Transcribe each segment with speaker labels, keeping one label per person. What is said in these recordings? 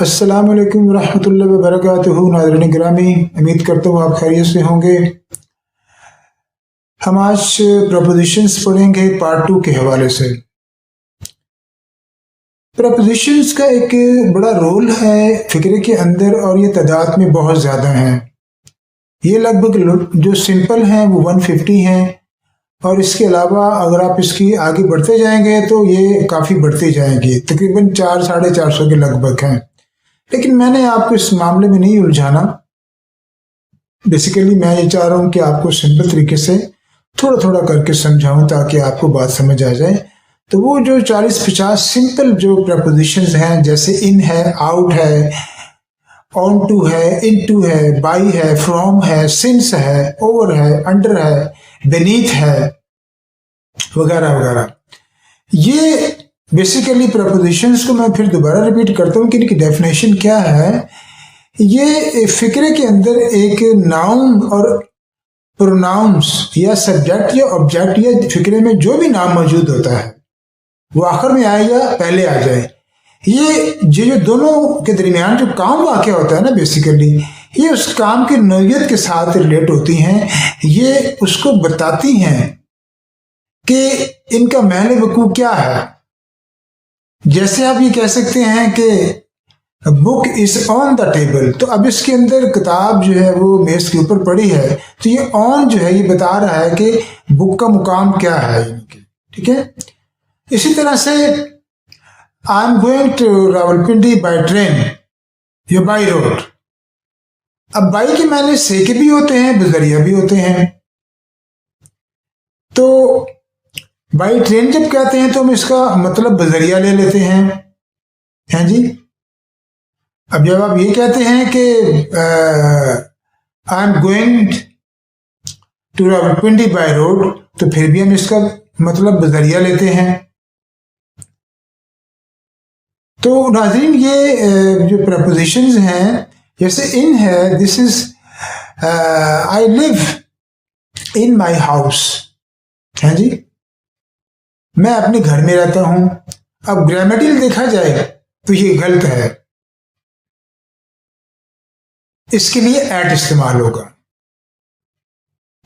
Speaker 1: अस्सलाम वालेकुम रहमतुल्लाहि व बरकातुहू। नाज़रीन गिरामी, उम्मीद करता हूँ आप खैरियत से होंगे। हम आज प्रपोजिशंस पढ़ेंगे पार्ट 2 के हवाले से। प्रपोजिशंस का एक बड़ा रोल है फिक्रे के अंदर और ये तादाद में बहुत ज़्यादा हैं। ये लगभग जो सिंपल हैं वो 150 हैं और इसके अलावा अगर आप इसकी आगे बढ़ते जाएंगे तो ये काफ़ी बढ़ते जाएंगे, तकरीबन 400-450 के लगभग हैं। लेकिन मैंने आपको इस मामले में नहीं उलझाना। बेसिकली मैं ये चाह रहा हूँ कि आपको सिंपल तरीके से थोड़ा थोड़ा करके समझाऊं ताकि आपको बात समझ आ जाए। तो वो जो 40-50 सिंपल जो प्रपोजिशंस हैं, जैसे इन है, आउट है, ऑन टू है, इन टू है, बाई है, फ्रॉम है, सिंस है, ओवर है, अंडर है, बेनीथ है, वगैरह वगैरह, ये बेसिकली प्रपोजिशंस को मैं फिर दोबारा रिपीट करता हूँ कि इनकी डेफिनेशन क्या है। ये फिक्रे के अंदर एक नाउन और प्रोनाउंस या सब्जेक्ट या ऑब्जेक्ट या फिक्रे में जो भी नाम मौजूद होता है वो आखिर में आए या पहले आ जाए, ये जो दोनों के दरमियान जो काम वाक़ होता है ना, बेसिकली ये उस काम की नौइयत के साथ रिलेट होती हैं। ये उसको बताती हैं कि इनका महल वकूअ क्या है। जैसे आप ये कह सकते हैं कि book is on the table, तो अब इसके अंदर किताब जो है वो मेज के ऊपर पड़ी है, तो ये ऑन जो है ये बता रहा है कि बुक का मुकाम क्या है इनकी। ठीक है, इसी तरह से I am going to Rawalpindi by train या बाई रोड। अब बाई के माने से के भी होते हैं, बजरिया भी होते हैं। तो बाई ट्रेन जब कहते हैं तो हम इसका मतलब बजरिया ले लेते हैं जी। अब जब आप ये कहते हैं कि I am going to Rawalpindi by road, तो फिर भी हम इसका मतलब बजरिया लेते हैं। तो नाज़रीन, ये जो प्रपोजिशंस हैं, जैसे इन है, this is I live in my house, है जी, मैं अपने घर में रहता हूं। अब ग्रामेटिकल देखा जाए तो ये गलत है, इसके लिए एट इस्तेमाल होगा।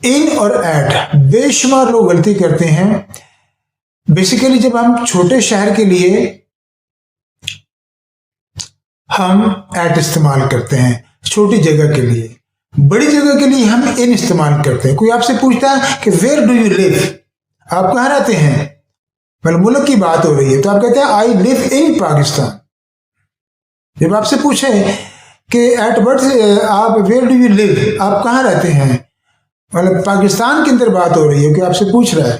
Speaker 1: इन और एट बेशुमार लोग गलती करते हैं। बेसिकली जब हम छोटे शहर के लिए हम एट इस्तेमाल करते हैं, छोटी जगह के लिए। बड़ी जगह के लिए हम इन इस्तेमाल करते हैं। कोई आपसे पूछता है कि वेयर डू यू लिव, आप कहाँ रहते हैं, मतलब मुल्क की बात हो रही है, तो आप कहते हैं आई लिव इन पाकिस्तान। जब आपसे पूछे कि एट बर्थ आप वेयर डू यू लिव, आप कहाँ रहते हैं, मतलब पाकिस्तान के अंदर बात हो रही है कि आपसे पूछ रहा है,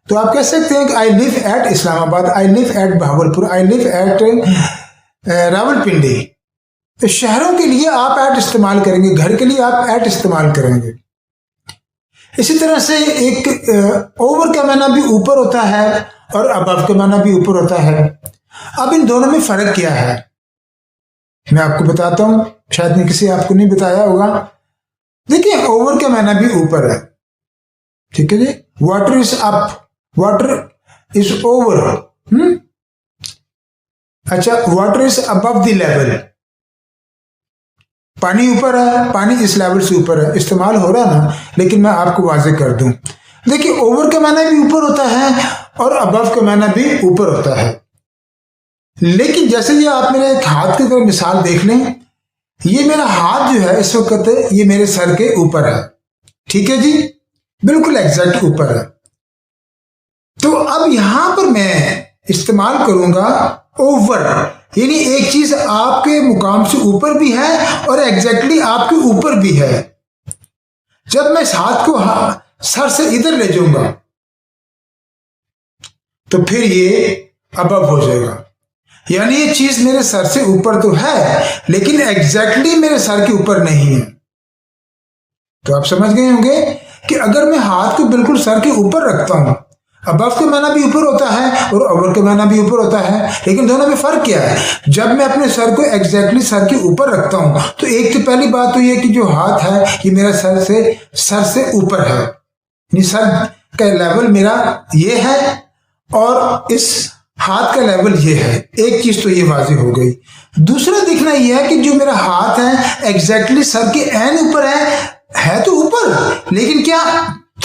Speaker 1: तो आप कह सकते हैं कि I live at Islamabad, I live at Bahawalpur, I live at Rawalpindi. तो शहरों के लिए आप एट इस्तेमाल करेंगे, घर के लिए आप एट इस्तेमाल करेंगे। इसी तरह से एक ओवर का माना भी ऊपर होता है और अबव का माना भी ऊपर होता है। अब इन दोनों में फर्क क्या है मैं आपको बताता हूं, शायद मैं किसी आपको नहीं बताया होगा। देखिए, ओवर का माना भी ऊपर है, ठीक है जी। Water is up, water is over. अच्छा, water is above the level, पानी ऊपर है, पानी इस लेवल से ऊपर है, इस्तेमाल हो रहा है ना। लेकिन मैं आपको वाज़ेह कर दूं, देखिए ओवर का माना भी ऊपर होता है और अबव का माना भी ऊपर होता है। लेकिन जैसे ये आप मेरे एक हाथ की तरफ मिसाल देख लें, ये मेरा हाथ जो है इस वक्त ये मेरे सर के ऊपर है, ठीक है जी, बिल्कुल एग्जैक्ट ऊपर है। तो अब यहां पर मैं इस्तेमाल करूंगा ओवर, यानी एक चीज आपके मुकाम से ऊपर भी है और एग्जैक्टली आपके ऊपर भी है। जब मैं इस हाथ को सर से इधर ले जाऊंगा तो फिर ये अबव हो जाएगा, यानी ये चीज मेरे सर से ऊपर तो है लेकिन एग्जैक्टली मेरे सर के ऊपर नहीं है। तो आप समझ गए होंगे कि अगर मैं हाथ को बिल्कुल सर के ऊपर रखता हूं, अबव का माना भी ऊपर होता है और ओवर का माना भी ऊपर होता है, लेकिन दोनों में फर्क क्या है। जब मैं अपने सर को एग्जैक्टली सर के ऊपर रखता हूं तो एक तो पहली बात तो ये कि जो हाथ है ये मेरा सर से ऊपर है, यानी सर का लेवल मेरा ये है और इस हाथ का लेवल ये है, एक चीज तो ये वाज़ेह हो गई। दूसरा देखना ये है कि जो मेरा हाथ है एग्जैक्टली सर के एन ऊपर है तो ऊपर, लेकिन क्या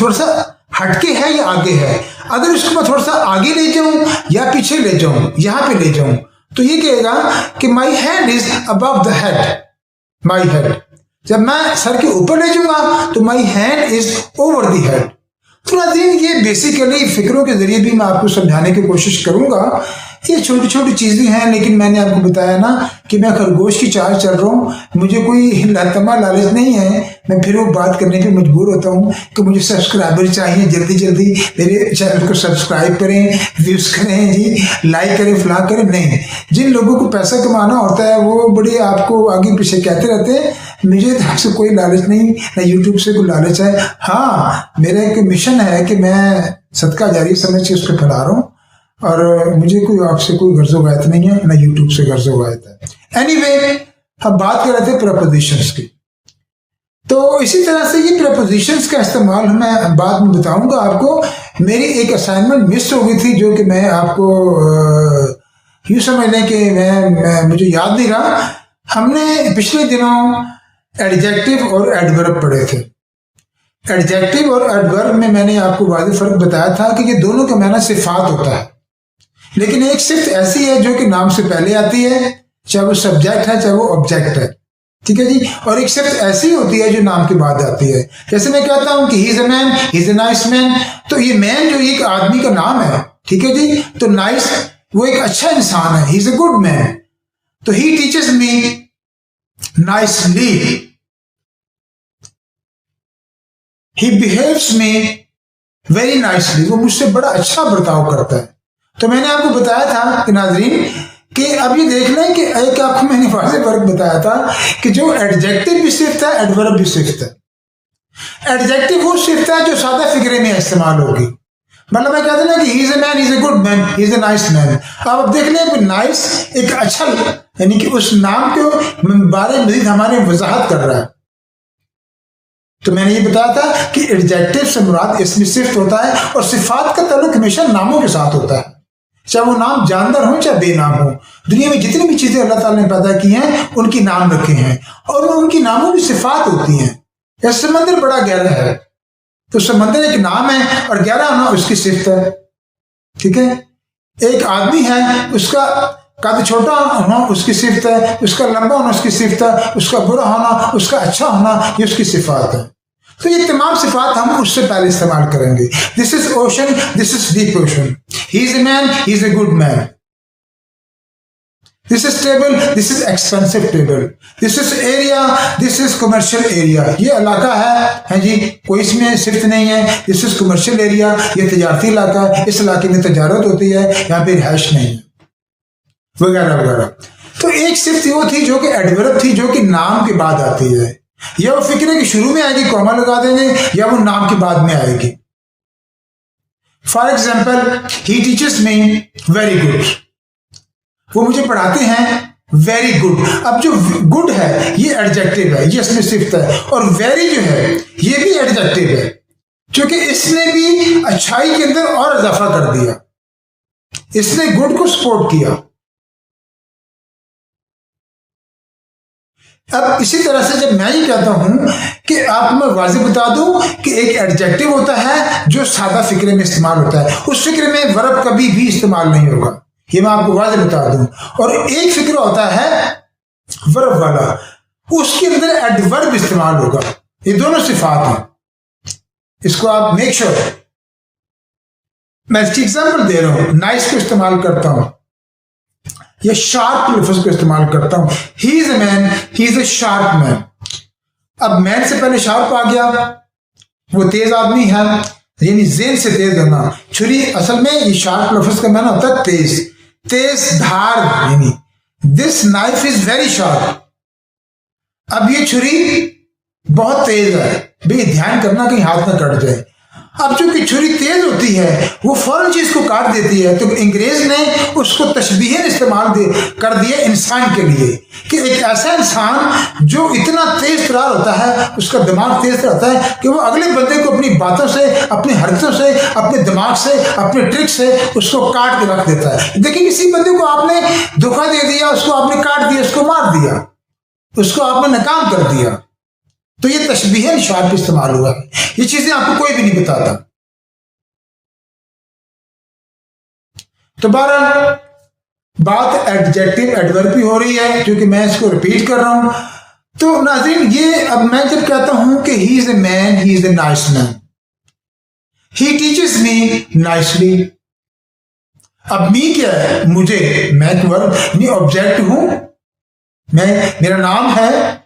Speaker 1: थोड़ा सा हटके है या आगे है। अगर इसको मैं थोड़ा सा आगे ले जाऊं या पीछे ले जाऊं, यहां पे ले जाऊं, तो ये कहेगा कि my hand is above the head, my head. जब मैं सर के ऊपर ले जाऊंगा तो my hand is over the head. तो नाज़रीन, ये बेसिकली फिक्रों के जरिए भी मैं आपको समझाने की कोशिश करूंगा। ये छोटी छोटी चीजें हैं, लेकिन मैंने आपको बताया ना कि मैं खरगोश की चाल चल रहा हूँ, मुझे कोई लतमा लालच नहीं है। मैं फिर वो बात करने पे मजबूर होता हूँ कि मुझे सब्सक्राइबर चाहिए, जल्दी जल्दी मेरे चैनल को सब्सक्राइब करें, व्यूज करें जी, लाइक करें, फला करें। नहीं, जिन लोगों को पैसा कमाना होता है वो बड़े आपको आगे पीछे कहते रहते हैं। मुझे आपसे कोई लालच नहीं, ना यूट्यूब से कोई लालच है। हाँ, मेरा एक मिशन है कि मैं सदका जारी समझ के उसको फैला रहा हूँ, और मुझे कोई आपसे कोई गर्जो गायत नहीं है, ना यूट्यूब से गर्जो गायत है। एनीवे, हम बात कर रहे थे प्रपोजिशंस की। तो इसी तरह से ये प्रपोजिशंस का इस्तेमाल मैं बाद में बताऊंगा आपको। मेरी एक असाइनमेंट मिस हो गई थी, जो कि मैं आपको यूँ समझ लें कि मुझे याद नहीं रहा। हमने पिछले दिनों एडजेक्टिव और एडवर्ब पढ़े थे। एडजेक्टिव और एडवर्ब में मैंने आपको वाज़ेह फर्क बताया था कि ये दोनों का माना सिफात होता है, लेकिन एक सिफ्त ऐसी है जो कि नाम से पहले आती है, चाहे वो सब्जेक्ट है चाहे वो ऑब्जेक्ट है, ठीक है जी। और एक सिफ्त ऐसी होती है जो नाम के बाद आती है। जैसे मैं कहता हूं कि ही is a man, he is a nice man, तो ये मैन जो एक आदमी का नाम है, ठीक है जी। तो नाइस वो एक अच्छा इंसान है, he is a good man. तो he teaches me nicely, he behaves me very nicely, वो मुझसे बड़ा अच्छा बर्ताव करता है। तो मैंने आपको बताया था कि नाजरीन कि अब ये देख लें कि एक आपको मैंने वाज़ेह फर्क बताया था कि जो एडजेक्टिव भी सिफ्त है, एडवर्ब भी सिफ्त है। एडजेक्टिव वो सिफ्त है जो सादा फिक्रे में इस्तेमाल होगी। मतलब मैं कहता ना कि ही is a man, he is a good man, he is a nice man. अब देख लें कि नाइस एक अच्छा, यानी कि उस नाम के बारे में मजीद हमारे वजाहत कर रहा है। तो मैंने ये बताया था कि एडजेक्टिव से मुराद इसमें सिफ्त होता है, और सिफात का ताल्लुक हमेशा नामों के साथ होता है, चाहे वो नाम जानदार हो चाहे बेनाम हो। दुनिया में जितनी भी चीजें अल्लाह ताला ने पैदा की हैं उनकी नाम रखे हैं, और उनकी नामों की सिफात होती हैं। या समंदर बड़ा गहरा है तो समंदर एक नाम है, और गहरा होना उसकी सिफ्त है, ठीक है। एक आदमी है, उसका कद छोटा होना उसकी सिफ्त है, उसका लंबा होना उसकी सिफ्त है, उसका बुरा होना, उसका अच्छा होना, ये उसकी सिफात है। तो ये तमाम सिफात हम उससे पहले इस्तेमाल करेंगे। This is ocean, this is deep ocean, he is a man, he is a good man, this is table, this is expensive table, this is area, this is commercial area. ये इलाका है जी, कोई इसमें सिफ्त नहीं है। दिस इज कमर्शियल एरिया, ये तजारती इलाका है, इस इलाके में तजारत होती है, यहाँ पे रिहाइश नहीं है, वगैरह वगैरह। तो एक सिफ्त वो थी जो कि एडवर्ब थी, जो कि नाम के बाद आती है। या वो फिक्रे के शुरू में आएगी, कॉमा लगा देंगे, या वो नाम के बाद में आएगी। For example, he teachers me very good, वो मुझे पढ़ाते हैं वेरी गुड। अब जो गुड है ये एडजेक्टिव है, ये इसमें सिफ्त है, और वेरी जो है ये भी एडजेक्टिव है, क्योंकि इसने भी अच्छाई के अंदर और इजाफा कर दिया, इसने गुड को सपोर्ट किया। अब इसी तरह से जब मैं ये कहता हूं कि आपको मैं वाज़ेह बता दूं कि एक एडजेक्टिव होता है जो सादा फिक्रे में इस्तेमाल होता है, उस फिक्रे में वर्ब कभी भी इस्तेमाल नहीं होगा, ये मैं आपको वाज़ेह बता दूं। और एक फिक्र होता है वर्ब वाला, उसके अंदर एडवर्ब इस्तेमाल होगा। ये दोनों सिफात हैं, इसको आप मेक श्योर। मैं इसकी एग्जाम्पल दे रहा हूं, नाइस को इस्तेमाल करता हूं, या शार्प लफ्ज को इस्तेमाल करता हूं। ही is a man, he is a sharp man. अब मैन से पहले शार्प आ गया, वो तेज आदमी है, यानी जेन से तेज होना। छुरी असल में ये शार्प लफ्ज का माना होता है तेज, तेज धार, यानी this knife is very sharp. अब ये छुरी बहुत तेज है, भाई ध्यान करना कहीं हाथ ना कट जाए। अब चूंकि छुरी तेज होती है वो फौरन चीज को काट देती है, तो अंग्रेज ने उसको तशबीहन इस्तेमाल कर दिया इंसान के लिए कि एक ऐसा इंसान जो इतना तेज तरार होता है, उसका दिमाग तेज रहता है कि वो अगले बंदे को अपनी बातों से, अपनी हरकतों से, अपने दिमाग से, अपने ट्रिक से उसको काट के रख देता है। देखिए किसी बंदे को आपने धोखा दे दिया, उसको आपने काट दिया, उसको मार दिया, उसको आपने नाकाम कर दिया, तो ये तशबीहन शार्प इस्तेमाल हुआ है। ये चीजें आपको कोई भी नहीं बताता। तो बहरहाल बात एडजेक्टिव एडवर्ब की हो रही है, क्योंकि मैं इसको रिपीट कर रहा हूं। तो नाज़रीन, ये अब मैं जब कहता हूं कि ही is a man, he is a nice man, he teaches me nicely. अब मी क्या है? मुझे, मैं वर्ब नहीं ऑब्जेक्ट हूं, मैं, मेरा नाम है,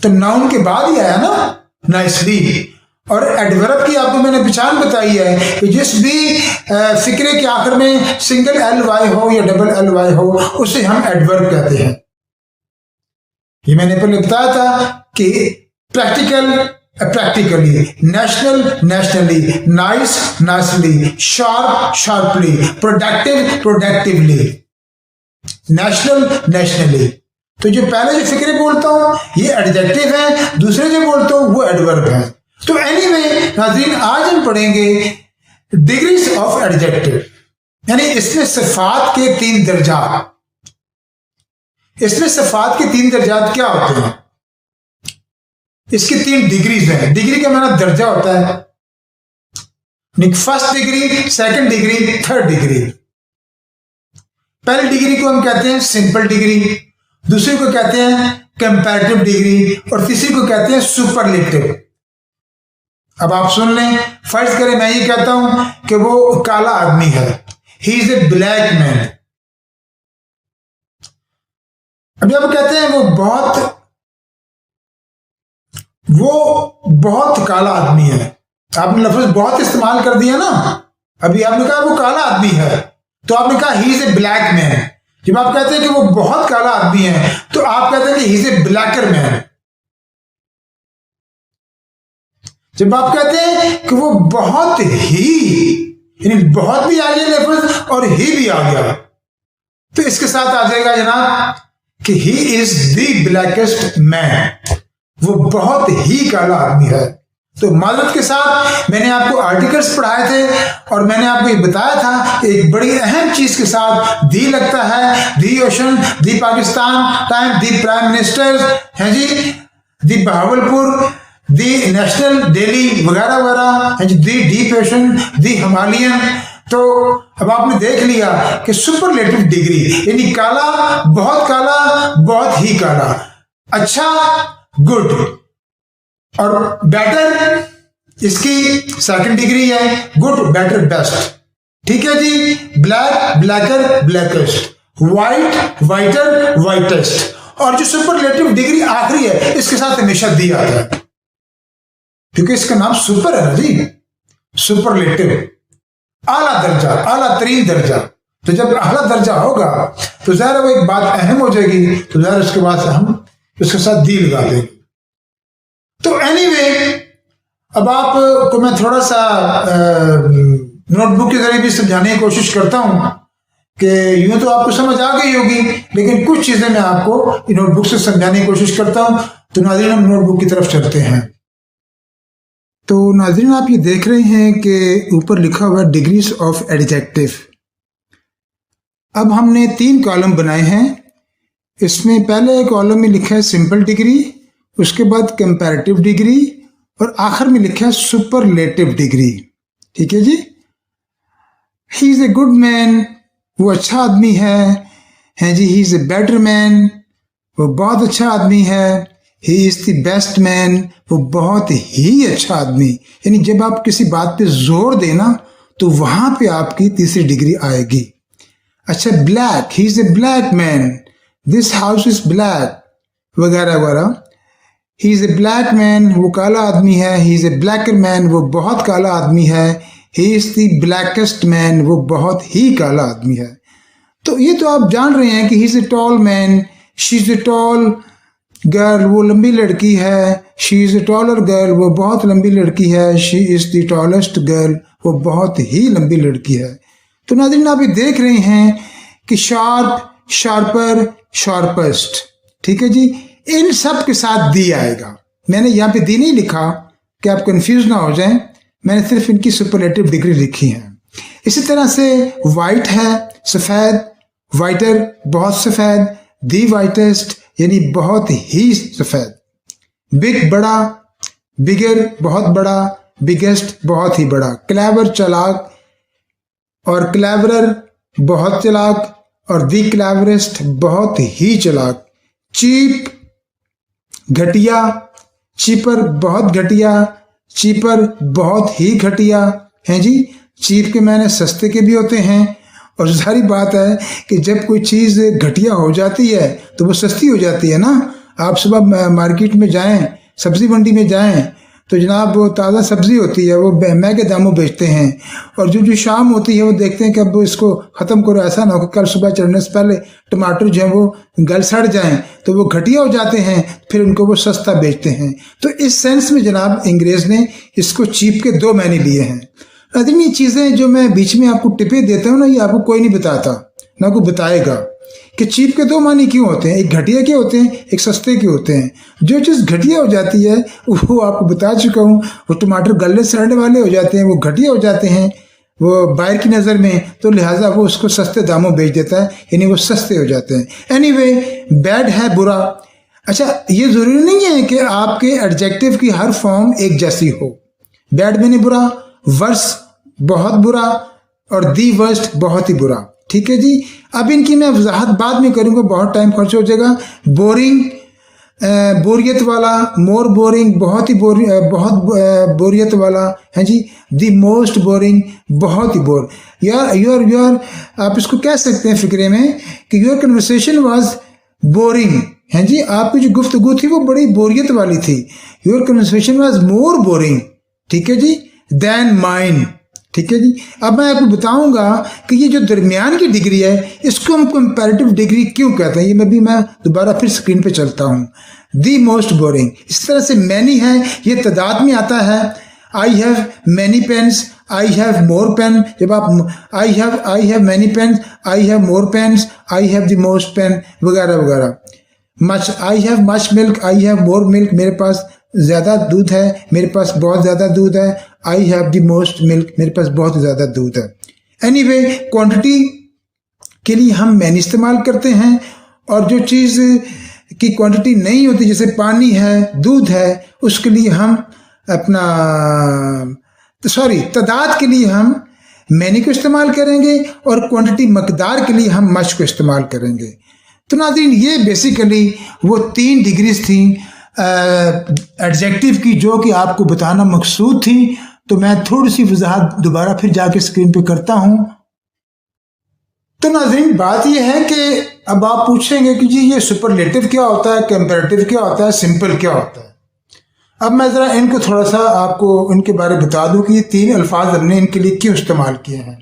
Speaker 1: तो नाउन के बाद ही आया ना नाइसली। और एडवर्ब की आपको मैंने पहचान बताई है कि जिस भी फिक्रे के आखिर में सिंगल एल वाई हो या डबल एल वाई हो, उसे हम एडवर्ब कहते हैं। ये मैंने पहले बताया था कि practical practically, national nationally, nice nicely, sharp sharply, productive productively, national nationally. तो जो पहले जो फिक्रे बोलता हूं ये एडजेक्टिव है, दूसरे जो बोलता हूं वो एडवर्ब है। तो एनीवे नाज़रीन, आज हम पढ़ेंगे डिग्रीज ऑफ एडजेक्टिव, यानी इसमें सिफात के 3 दर्जा। इसमें सिफात के 3 दर्जात क्या होते हैं? इसकी 3 डिग्रीज हैं। डिग्री का माना दर्जा होता है, first degree, second degree, third degree. पहली डिग्री को हम कहते हैं सिंपल डिग्री, दूसरी को कहते हैं कंपैरेटिव डिग्री, और तीसरी को कहते हैं सुपरलेटिव। अब आप सुन लें, फर्ज करें मैं ये कहता हूं कि वो काला आदमी है, he is A black man. अभी आप कहते हैं वो बहुत काला आदमी है। आपने लफ्ज बहुत इस्तेमाल कर दिया ना। अभी आपने कहा वो काला आदमी है, तो आपने कहा ही इज ए ब्लैक मैन। जब आप कहते हैं कि वो बहुत काला आदमी है, तो आप कहते हैं कि ही इज ए ब्लैकर मैन। जब आप कहते हैं कि वो बहुत ही, यानी बहुत भी आ गया लफ्ज और ही भी आ गया, तो इसके साथ आ जाएगा जनाब कि ही इज द ब्लैकेस्ट मैन, वो बहुत ही काला आदमी है। तो माजरत के साथ मैंने आपको आर्टिकल्स पढ़ाए थे और मैंने आपको ये बताया था एक बड़ी अहम चीज के साथ दी लगता है, the ocean, the Pakistan time, the prime minister है जी, the Bahawalpur, the national daily वगैरह वगैरह है जी, the deep ocean, the Himalayan. तो अब आपने देख लिया कि सुपरलेटिव डिग्री यानी काला, बहुत ही काला, अच्छा, गुड, और बेटर इसकी सेकंड डिग्री है, गुड, बेटर, बेस्ट। ठीक है जी। Black, blacker, blackest, white, whiter, whitest, और जो सुपरलेटिव डिग्री आखिरी है इसके साथ हमेशा दी आता है, क्योंकि इसका नाम सुपर है ना जी, सुपरलेटिव, आला दर्जा, आला तरीन दर्जा। तो जब आला दर्जा होगा तो ज़ाहिर वो एक बात अहम हो जाएगी, तो ज़ाहिर उसके बाद हम उसके साथ दी लगा देंगे। तो एनीवे, अब आपको मैं थोड़ा सा नोटबुक के जरिए भी समझाने की कोशिश करता हूं कि यूं तो आपको समझ आ गई होगी, लेकिन कुछ चीजें मैं आपको नोटबुक से समझाने की कोशिश करता हूं। तो नाज़रीन, हम नोटबुक की तरफ चलते हैं। तो नाज़रीन, आप ये देख रहे हैं कि ऊपर लिखा हुआ है डिग्रीज ऑफ एडजेक्टिव। अब हमने 3 कॉलम बनाए हैं। इसमें पहले कॉलम में लिखा है सिंपल डिग्री, उसके बाद कंपैरेटिव डिग्री, और आखिर में लिखा है सुपरलेटिव डिग्री। ठीक है जी। He is a good man, वो अच्छा आदमी है जी। He is a better man, वो बहुत अच्छा आदमी है। He is the best man, वो बहुत ही अच्छा आदमी। यानी जब आप किसी बात पे जोर देना तो वहां पे आपकी तीसरी डिग्री आएगी। अच्छा, black, he is A black man, this house is black, वगैरह वगैरह। ही इज ए ब्लैक मैन, वो काला आदमी है। He is A blacker man, वो बहुत काला आदमी है। He is the blackest man, वो बहुत ही काला आदमी है। तो ये तो आप जान रहे हैं कि ही is a tall man, she is a tall girl, वो लंबी लड़की है। She is a taller girl, वो बहुत लंबी लड़की है। She is the tallest girl, वो बहुत ही लंबी लड़की है। तो नाज़रीन आप ये देख रहे हैं कि शार्प, शार्पर, शार्पेस्ट, ठीक है जी, इन सब के साथ दी आएगा। मैंने यहाँ पे दी नहीं लिखा कि आप कंफ्यूज ना हो जाएं, मैंने सिर्फ इनकी सुपरलेटिव डिग्री लिखी है। इसी तरह से वाइट है, सफ़ेद, वाइटर बहुत सफ़ेद, दी वाइटेस्ट यानी बहुत ही सफ़ेद। बिग बड़ा, बिगर बहुत बड़ा, बिगेस्ट बहुत ही बड़ा। क्लेवर चालाक और क्लेवरर बहुत चालाक और दी क्लेवरेस्ट बहुत ही चालाक। चीप घटिया, चीपर बहुत घटिया, चीपर बहुत ही घटिया है जी। चीप के मायने सस्ते के भी होते हैं और सारी बात है कि जब कोई चीज़ घटिया हो जाती है तो वो सस्ती हो जाती है ना। आप सुबह मार्केट में जाएं, सब्जी मंडी में जाएं तो जनाब वो ताज़ा सब्ज़ी होती है, वो महंगे दामों बेचते हैं, और जो शाम होती है वो देखते हैं कि अब इसको ख़त्म करो, ऐसा ना हो कि कल सुबह चढ़ने से पहले टमाटर जो है वो गल सड़ जाएं, तो वो घटिया हो जाते हैं, फिर उनको वो सस्ता बेचते हैं। तो इस सेंस में जनाब अंग्रेज़ ने इसको चीप के दो मायने लिए हैं। नाज़रीन ये चीज़ें जो मैं बीच में आपको टिपे देता हूँ ना, ये आपको कोई नहीं बताता, ना कोई बताएगा कि चीप के दो मानी क्यों होते हैं। एक घटिया के होते हैं, एक सस्ते के होते हैं। जो चीज़ घटिया हो जाती है वो आपको बता चुका हूँ, वो टमाटर गलने सड़ने वाले हो जाते हैं, वो घटिया हो जाते हैं वो बाहर की नज़र में, तो लिहाजा वो उसको सस्ते दामों बेच देता है, यानी वो सस्ते हो जाते हैं। एनीवे, बैड है बुरा। अच्छा, ये ज़रूरी नहीं है कि आपके एडजेक्टिव की हर फॉर्म एक जैसी हो। बैड में नहीं बुरा, वर्स बहुत बुरा और दी वर्स्ट बहुत ही बुरा, ठीक है जी। अब इनकी मैं वजाहत बाद में करूँगा, बहुत टाइम खर्च हो जाएगा। बोरिंग, बोरियत वाला, मोर बोरिंग बहुत ही बहुत बोरियत वाला है जी। दी मोस्ट बोरिंग बहुत ही बोर। योर आप इसको कह सकते हैं फिक्रे में कि योर कन्वर्सेशन वाज बोरिंग है जी, आपकी जो गुफ्तगू थी वो बड़ी बोरियत वाली थी। Your conversation was more boring, ठीक है जी, देन माइन, ठीक है जी। अब मैं आपको बताऊंगा कि ये जो दरमियान की डिग्री है इसको हम कंपैरेटिव डिग्री क्यों कहते हैं। ये मैं दोबारा फिर स्क्रीन पे चलता हूँ। दी मोस्ट बोरिंग, इस तरह से मैनी है, ये तादाद में आता है। I have many pens, I have more pen. जब आप I have many pens, I have more pens, I have the most pen वगैरह वगैरह। Much, I have much milk, I have more milk, मेरे पास ज़्यादा दूध है, मेरे पास बहुत ज़्यादा दूध है। I have the most milk, मेरे पास बहुत ज़्यादा दूध है। एनीवे, क्वांटिटी के लिए हम मैनी इस्तेमाल करते हैं, और जो चीज़ की क्वांटिटी नहीं होती जैसे पानी है, दूध है, उसके लिए हम अपना तादाद के लिए हम मैनी को इस्तेमाल करेंगे, और क्वांटिटी मकदार के लिए हम मच को इस्तेमाल करेंगे। तो नाज़रीन ये बेसिकली वो 3 डिग्रीज थी एडजेक्टिव की जो कि आपको बताना मकसूद थी। तो मैं थोड़ी सी वजाहत दोबारा फिर जाके स्क्रीन पे करता हूं। तो नाज़रीन बात यह है कि अब आप पूछेंगे कि जी ये सुपरलेटिव क्या होता है, कंपैरेटिव क्या होता है, सिंपल क्या होता है। अब मैं ज़रा इनको थोड़ा सा आपको इनके बारे में बता दूं कि ये 3 अल्फाज हमने इनके लिए क्यों इस्तेमाल किए हैं।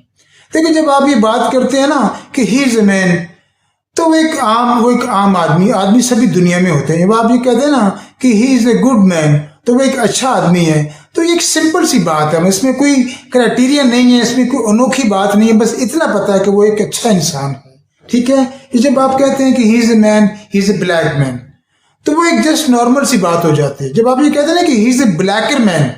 Speaker 1: देखिए, जब आप ये बात करते हैं ना कि ही इज़ ए मैन, तो वो एक आम आदमी सभी दुनिया में होते हैं। जब आप ये कहते हैं ना कि he is a good man, तो वो एक अच्छा आदमी है, तो ये एक सिंपल सी बात है, इसमें कोई क्राइटेरिया नहीं है, इसमें कोई अनोखी बात नहीं है, बस इतना पता है कि वो एक अच्छा इंसान है, ठीक है। जब आप कहते हैं कि he is a man, he is a black man, तो वो एक जस्ट नॉर्मल सी बात हो जाती है। जब आप ये कहते हैं ना कि he is a blacker man,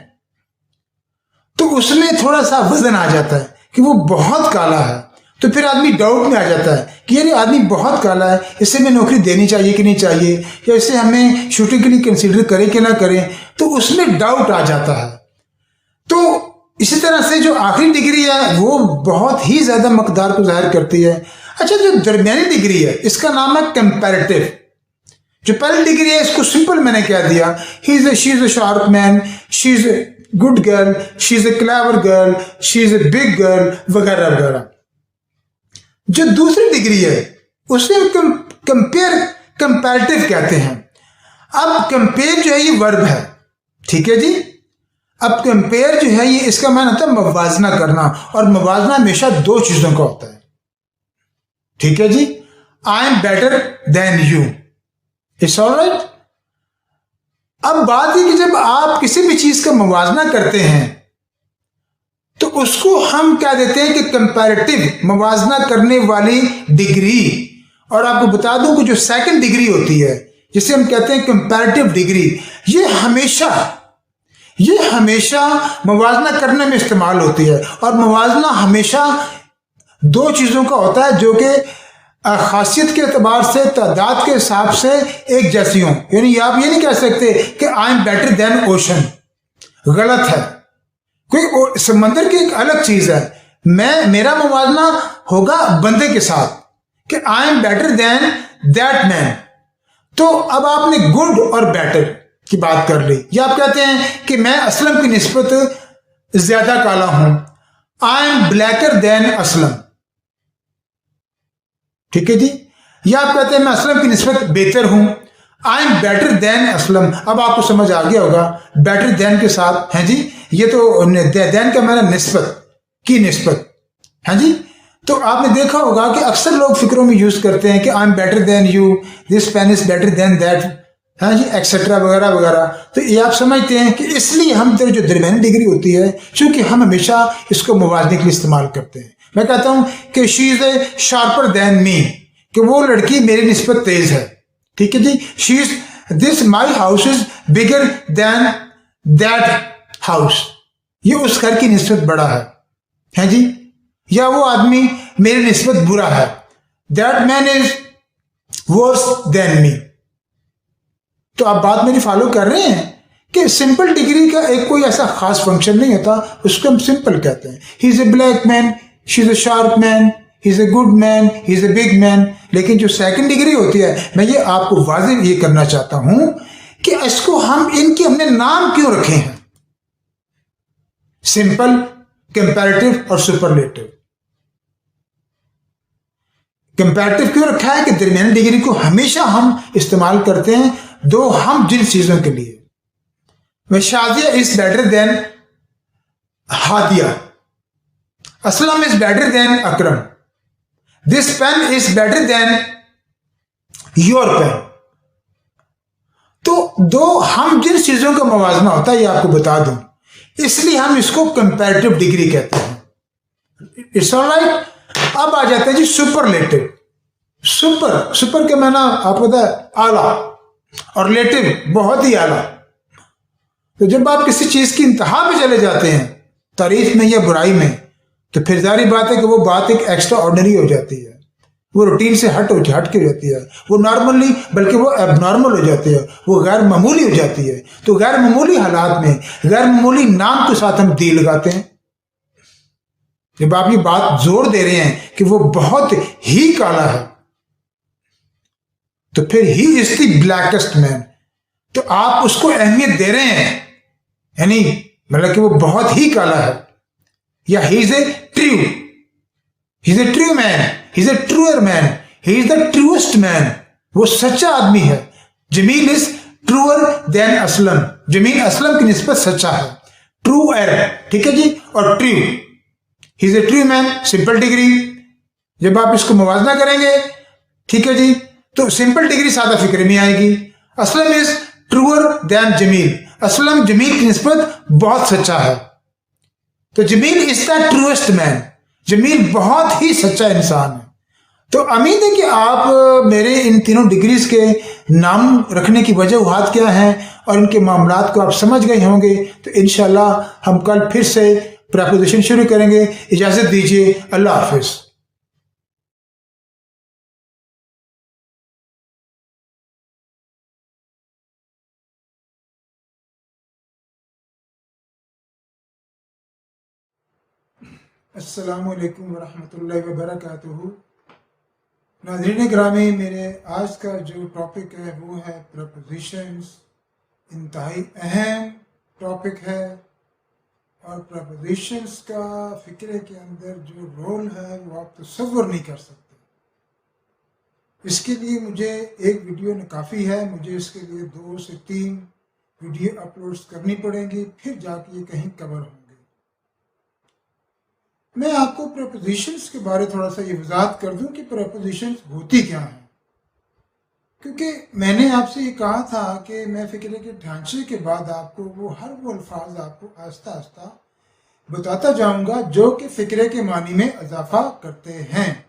Speaker 1: तो उसमें थोड़ा सा वजन आ जाता है कि वो बहुत काला है, तो फिर आदमी डाउट में आ जाता है कि यार आदमी बहुत काला है, इससे हमें नौकरी देनी चाहिए कि नहीं चाहिए, या इसे हमें शूटिंग के लिए कंसीडर करें कि ना करें, तो उसमें डाउट आ जाता है। तो इसी तरह से जो आखिरी डिग्री है वो बहुत ही ज़्यादा मकदार को जाहिर करती है। अच्छा, जो दरमियानी डिग्री है इसका नाम है कंपैरेटिव। जो पहली डिग्री है इसको सिंपल मैंने क्या दिया, she is a sharp man, she is a good girl, she is a clever girl, she is a big girl वगैरह वगैरह। जो दूसरी डिग्री है उसे कंपैरेटिव कहते हैं। अब कंपेयर जो है ये वर्ब है, ठीक है जी। अब कंपेयर जो है ये इसका माना होता है मवाजना करना, और मवाजना हमेशा 2 चीजों का होता है, ठीक है जी। I am better than you, it's alright, अब बात है कि जब आप किसी भी चीज का मुवाजना करते हैं तो उसको हम क्या देते हैं कि कंपैरेटिव मुवाजना करने वाली डिग्री। और आपको बता दूं कि जो सेकंड डिग्री होती है जिसे हम कहते हैं कंपैरेटिव डिग्री, ये हमेशा मुवाजना करने में इस्तेमाल होती है। और मुवाजना हमेशा दो चीजों का होता है जो कि खासियत के एतबार से, तादाद के हिसाब से एक जैसी हों। यानी आप ये नहीं कह सकते कि I am better then ocean, गलत है। कोई समंदर की एक अलग चीज है, मेरा मुवाजना होगा बंदे के साथ कि I am better than that man. तो अब आपने गुड और बेटर की बात कर ली, या आप कहते हैं कि मैं असलम की निस्बत ज्यादा काला हूं, I am blacker than Aslam, ठीक है जी। या आप कहते हैं मैं असलम की निस्बत बेहतर हूं, I am better then Aslam. अब आपको समझ आ गया होगा बेटर देन के साथ, हैं जी, ये तो देन का मेरा निस्बत की निस्बत, हैं जी। तो आपने देखा होगा कि अक्सर लोग फिक्रों में यूज करते हैं कि I am better than you, this pen is better than that, है जी, एक्सेट्रा वगैरह वगैरह। तो ये आप समझते हैं कि इसलिए हम जो दरमियानी डिग्री होती है, चूंकि हम हमेशा इसको मुवाजने के लिए इस्तेमाल करते हैं। मैं कहता हूं कि she is a sharper than me, कि वो लड़की मेरी निस्बत तेज है, ठीक है जी। She is this my house is bigger than that house, ये उस घर की निस्बत बड़ा है जी। या वो आदमी मेरी निस्बत बुरा है, that man is worse than me. तो आप बात मेरी फॉलो कर रहे हैं कि सिंपल डिग्री का एक कोई ऐसा खास फंक्शन नहीं होता, उसको हम सिंपल कहते हैं। ही is A black man, she is A sharp man, he is a good man, he is a big man. लेकिन जो सेकंड डिग्री होती है, मैं ये आपको वाजिब ये करना चाहता हूं कि इसको हमने नाम क्यों रखे हैं, सिंपल, कंपैरेटिव और सुपरलेटिव। कंपैरेटिव क्यों रखा है कि दरमियानी डिग्री को हमेशा हम इस्तेमाल करते हैं दो हम जिन चीजों के लिए। वह Shadia is better than Hadia, Aslam is better than Akram, this pen is better than your pen. तो दो हम जिन चीजों का मवाजना होता है, ये आपको बता दूं, इसलिए हम इसको कंपैरेटिव डिग्री कहते हैं। It's alright. अब आ जाते हैं जी सुपरलेटिव। सुपर के माना आपको पता है आला, और लेटिव बहुत ही आला। तो जब आप किसी चीज की इंतहा पे चले जाते हैं, तारीफ में या बुराई में, तो फिर जारी बात है कि वो बात एक एक्स्ट्रा ऑर्डिनरी हो जाती है, वो रूटीन से हट के हो जाती है, वो नॉर्मल नहीं बल्कि वो एबनॉर्मल हो जाती है, वो गैर मामूली हो जाती है। तो गैर मामूली हालात में गैर मामूली नाम के साथ हम दी लगाते हैं। जब आप ये बात जोर दे रहे हैं कि वो बहुत ही काला है, तो फिर ही इज द ब्लैकेस्ट मैन, तो आप उसको अहमियत दे रहे हैं, यानी मतलब कि वो बहुत ही काला है। या he is a true, he is a true man, he is a truer man, he is the truest man, वो सच्चा आदमी है। Jamil is truer than Aslam, Jamil Aslam की निस्बत सच्चा है, ट्रू एर, ठीक है जी। और true, he is a true man, simple degree. जब आप इसको मुवाजना करेंगे, ठीक है जी, तो सिंपल डिग्री सादा फिक्र में आएगी। Aslam is truer than Jamil, Aslam Jamil की निस्बत बहुत सच्चा है, तो Jamil is the truest man, Jamil बहुत ही सच्चा इंसान है। तो उम्मीद है कि आप मेरे इन तीनों डिग्रीज के नाम रखने की वजह क्या है और इनके मामलात को आप समझ गए होंगे। तो इंशाल्लाह हम कल फिर से प्रेपोजिशन शुरू करेंगे। इजाजत दीजिए, अल्लाह हाफिज। अस्सलामु अलैकुम वरहमतुल्लाहि वबरकातुहू। नाज़रीन गिरामी, मेरे आज का जो टॉपिक है वो है प्रपोजिशंस। इंतहाई अहम टॉपिक है और प्रपोजिशंस का फ़िक्रे के अंदर जो रोल है वो आप तसव्वुर नहीं कर सकते। इसके लिए मुझे एक वीडियो न काफ़ी है, मुझे इसके लिए 2 से 3 वीडियो अपलोड्स करनी पड़ेंगी, फिर जाके ये कहीं कवर होंगे। मैं आपको प्रपोजिशंस के बारे थोड़ा सा ये वजाहत कर दूं कि प्रपोजिशंस होती क्या हैं। क्योंकि मैंने आपसे ये कहा था कि मैं फ़िक्रे के ढांचे के बाद आपको वो अल्फाज आपको आहिस्ता आहिस्ता बताता जाऊंगा जो कि फ़िक्रे के मानी में इजाफा करते हैं।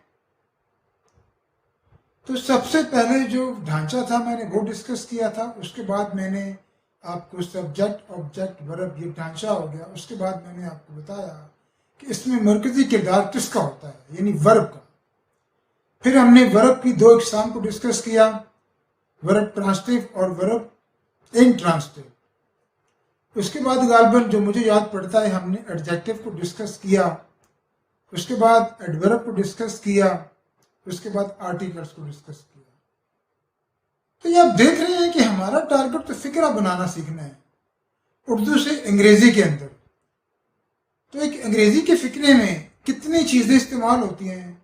Speaker 1: तो सबसे पहले जो ढांचा था मैंने वो डिस्कस किया था, उसके बाद मैंने आपको सब्जेक्ट ऑब्जेक्ट वर्ब ये ढांचा हो गया। उसके बाद मैंने आपको बताया कि इसमें मरकजी किरदार किसका होता है, यानी वर्ब का। फिर हमने वर्ब की दो इकसाम को डिस्कस किया, वर्ब ट्रांसटिव और वर्ब इनट्रांसटिव। उसके बाद गालबन जो मुझे याद पड़ता है हमने एडजेक्टिव को डिस्कस किया, उसके बाद एडवर्ब को डिस्कस किया, उसके बाद आर्टिकल्स को डिस्कस किया। तो ये आप देख रहे हैं कि हमारा टारगेट तो फिक्रा बनाना सीखना है उर्दू से अंग्रेजी के अंदर। तो एक अंग्रेजी के फिक्रे में कितनी चीज़ें इस्तेमाल होती हैं,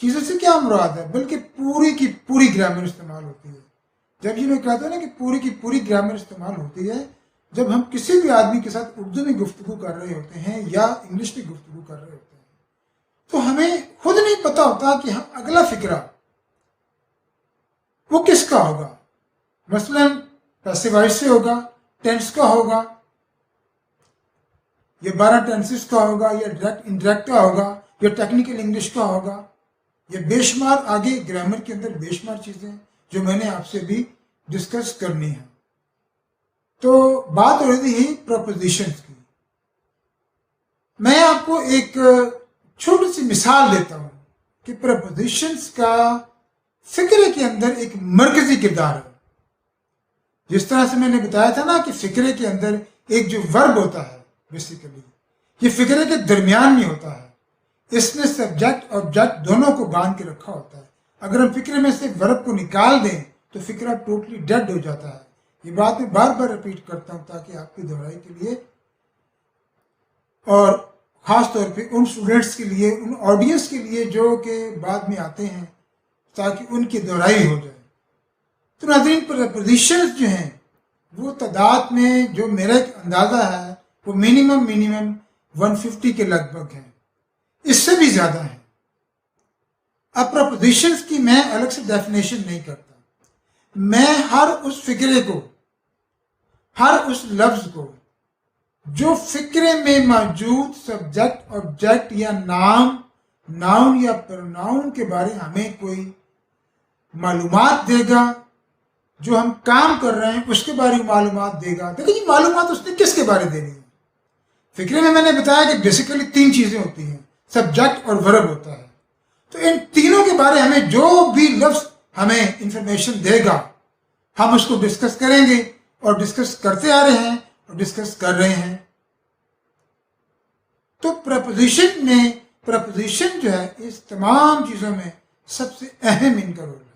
Speaker 1: चीज़ों से क्या मुराद है, बल्कि पूरी की पूरी ग्रामर इस्तेमाल होती है। जब ये मैं कहता हूँ ना कि पूरी की पूरी ग्रामर इस्तेमाल होती है, जब हम किसी भी आदमी के साथ उर्दू में गुफ्तगू कर रहे होते हैं या इंग्लिश में गुफ्तगू कर रहे होते हैं, तो हमें खुद नहीं पता होता कि हम अगला फिक्रा वो किसका होगा। मसलन पैसिव वॉइस से होगा, टेंस का होगा, या 12 टेंसेस का होगा, या डायरेक्ट इनडायरेक्ट का होगा, या टेक्निकल इंग्लिश का होगा, या बेशुमार आगे ग्रामर के अंदर बेशुमार चीज़ें जो मैंने आपसे भी डिस्कस करनी है। तो बात हो रही थी प्रपोजिशंस की। मैं आपको एक छोटी सी मिसाल देता हूं कि प्रपोजिशंस का फिक्रे के अंदर एक मरकजी किरदार है। जिस तरह से मैंने बताया था ना कि फिक्रे के अंदर एक जो वर्ब होता है, बेसिकली ये फिक्रे के दरमियान में होता है। इसमें सब्जेक्ट ऑब्जेक्ट दोनों को बांध के रखा होता है। अगर हम फिक्रे में से वर्ब को निकाल दें तो फिक्रा टोटली डेड हो जाता है। ये बात मैं बार बार रिपीट करता हूं ताकि आपकी दोहराई के लिए और ख़ास तौर पे उन स्टूडेंट्स के लिए, उन ऑडियंस के लिए जो कि बाद में आते हैं, ताकि उनकी दोहराई हो जाए। तो नाज़रीन, प्रपोजिशंस जो हैं वो तादाद में जो मेरा एक अंदाज़ा है वो मिनिमम 150 के लगभग है, इससे भी ज़्यादा है। अब प्रपोजिशंस की मैं अलग से डेफिनेशन नहीं करता। मैं हर उस फिक्रे को, हर उस लफ्ज़ को जो फिक्रे में मौजूद सब्जेक्ट ऑब्जेक्ट या नाउन या प्रोनाउन के बारे में हमें कोई मालूमात देगा, जो हम काम कर रहे हैं उसके बारे में मालूमात देगा। देखिए ये मालूमात उसने किसके बारे में देनी है। फिक्रे में मैंने बताया कि बेसिकली 3 चीज़ें होती हैं, सब्जेक्ट और वर्ब होता है। तो इन तीनों के बारे में हमें जो भी लफ्ज़ हमें इंफॉर्मेशन देगा हम उसको डिस्कस करेंगे, और डिस्कस करते आ रहे हैं और डिस्कस कर रहे हैं। तो प्रपोजिशन जो है इस तमाम चीज़ों में सबसे अहम इनका रोल है।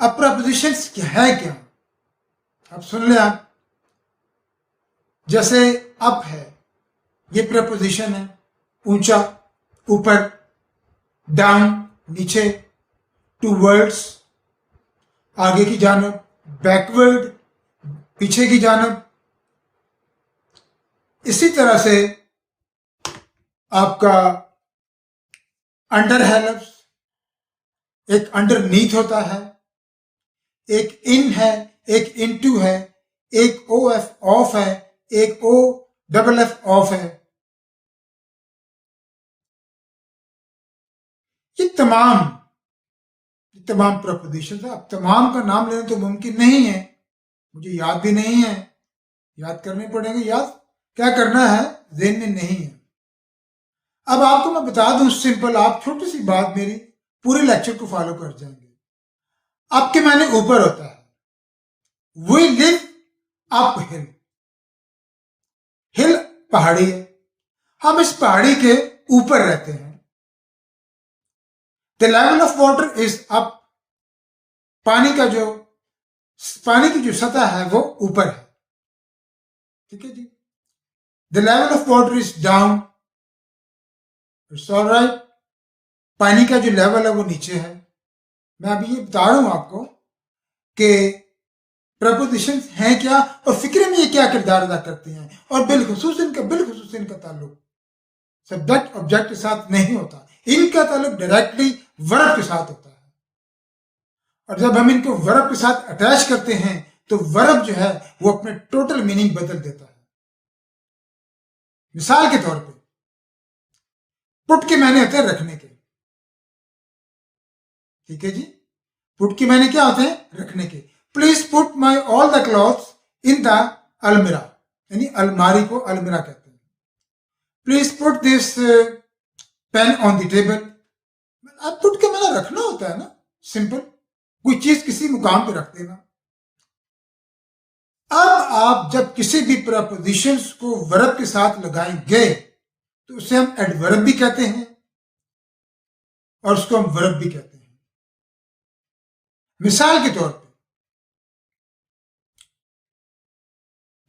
Speaker 1: अब प्रपोजिशंस क्या है, क्या अब सुन ले आप। जैसे अप है, ये प्रपोजिशन है, ऊंचा, ऊपर, डाउन, नीचे, टूवर्ड्स, आगे की जानब, बैकवर्ड, पीछे की जानब। इसी तरह से आपका अंडर है लफ्ज़, एक अंडरनीथ होता है, एक इन है, एक इनटू है, एक ओ एफ ऑफ है, एक ओ डबल एफ ऑफ है। ये तमाम प्रपोजिशन है। अब तमाम का नाम लेना तो मुमकिन नहीं है, मुझे याद भी नहीं है, याद करने पड़ेंगे। याद क्या करना है, ज़हन में नहीं है। अब आपको मैं बता दूं सिंपल, आप छोटी सी बात मेरी पूरे लेक्चर को फॉलो कर जाएंगे। अब के माने ऊपर होता है, वी लिव अप हिल। हिल पहाड़ी है, हम इस पहाड़ी के ऊपर रहते हैं। The level of water is up, पानी की जो सतह है वो ऊपर है, ठीक है जी। The level of water is down, it's alright, पानी का जो लेवल है वो नीचे है। मैं अभी ये बता रहा हूं आपको कि प्रपोजिशंस हैं क्या और फिक्रे में ये क्या किरदार अदा करती हैं, और बिलखुसूस इनका ताल्लुक सब्जेक्ट ऑब्जेक्ट के साथ नहीं होता, इनका ताल्लुक डायरेक्टली वर्ब के साथ होता है। और जब हम इनको वर्ब के साथ अटैच करते हैं तो वर्ब जो है वो अपने टोटल मीनिंग बदल देता है। मिसाल के तौर पे पुट के मायने होते हैं रखने के, ठीक है जी। पुट के मायने क्या होते हैं? रखने के। Please put my all the clothes in the अलमीरा, यानी अलमारी को अलमीरा कहते हैं। Please put this pain on the table. अब पुट के मायने रखना होता है ना, सिंपल, कोई चीज किसी मुकाम पे रख देना। अब आप जब किसी भी प्रपोजिशंस को वर्ब के साथ लगाएंगे तो उसे हम एडवर्ब भी कहते हैं और उसको हम वर्ब भी कहते हैं। मिसाल के तौर पे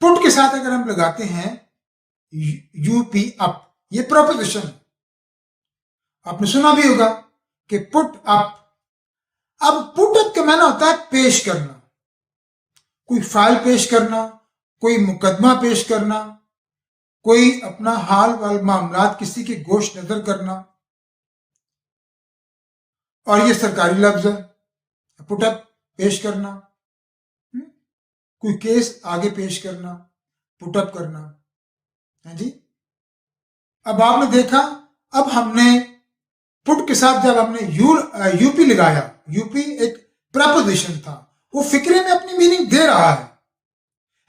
Speaker 1: पुट के साथ अगर हम लगाते हैं यूपी अप, ये प्रपोजिशन है, आपने सुना भी होगा कि पुट अप। अब पुट अप का माना होता है पेश करना, कोई फाइल पेश करना, कोई मुकदमा पेश करना, कोई अपना हाल वाल मामलात किसी के गोश नजर करना, और ये सरकारी लफ्ज है, पुट अप पेश करना। कोई केस आगे पेश करना, पुट अप करना है जी। अब आपने देखा, अब हमने पुट के साथ जब हमने यूपी लगाया, यूपी एक प्रपोजिशन था, वो फिक्रे में अपनी मीनिंग दे रहा है,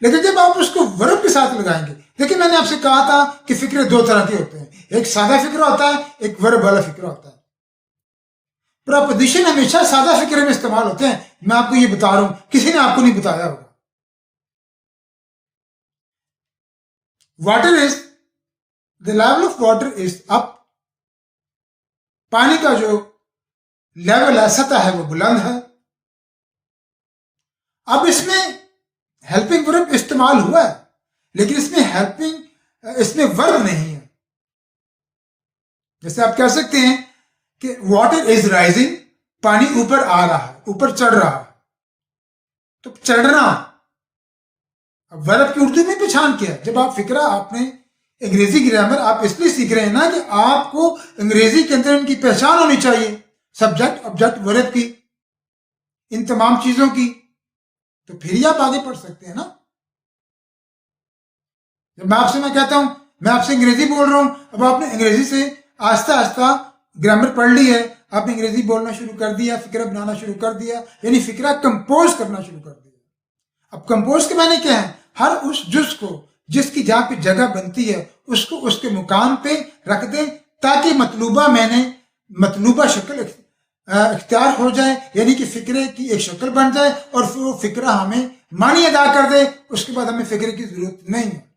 Speaker 1: लेकिन जब आप उसको वर्ब के साथ लगाएंगे, देखिए मैंने आपसे कहा था कि फिक्रे दो तरह के होते हैं, एक सादा फिक्रा होता है, एक वर्ब वाला फिक्रा होता है। प्रपोजिशन हमेशा सादा फिक्रे में इस्तेमाल होते हैं, मैं आपको ये बता रहा हूं, किसी ने आपको नहीं बताया होगा। Water is, the level of water is up, पानी का जो लेवल है, सतह है, वो बुलंद है। अब इसमें हेल्पिंग वर्ब इस्तेमाल हुआ है, लेकिन इसमें वर्ब नहीं है। जैसे आप कह सकते हैं कि वाटर इज राइजिंग, पानी ऊपर आ रहा है, ऊपर चढ़ रहा है, तो चढ़ना अब वर्ब की उर्दू में पहचान क्या है? जब आप फिक्रा, आपने अंग्रेजी ग्रामर आप इसलिए सीख रहे हैं ना कि आपको अंग्रेजी के अंदर इनकी पहचान होनी चाहिए, सब्जेक्ट ऑब्जेक्ट वर्ब की, इन तमाम चीजों की, तो फिर ही आप आगे पढ़ सकते हैं ना। जब मैं कहता हूं, मैं आपसे अंग्रेजी बोल रहा हूं, अब आपने अंग्रेजी से आस्ता आस्ता ग्रामर पढ़ ली है, आपने अंग्रेजी बोलना शुरू कर दिया, फिक्रा बनाना शुरू कर दिया, यानी फिक्रा कंपोज करना शुरू कर दिया। अब कंपोज के मायने क्या है? हर उस जुज को जिसकी जहां पे जगह बनती है उसको उसके मुकाम पे रख दें, ताकि मतलूबा शक्ल इख्तियार हो जाए, यानी कि फिक्रे की एक शक्ल बन जाए और फिर वो फिक्रा हमें मानी अदा कर दे। उसके बाद हमें फिक्रे की जरूरत नहीं है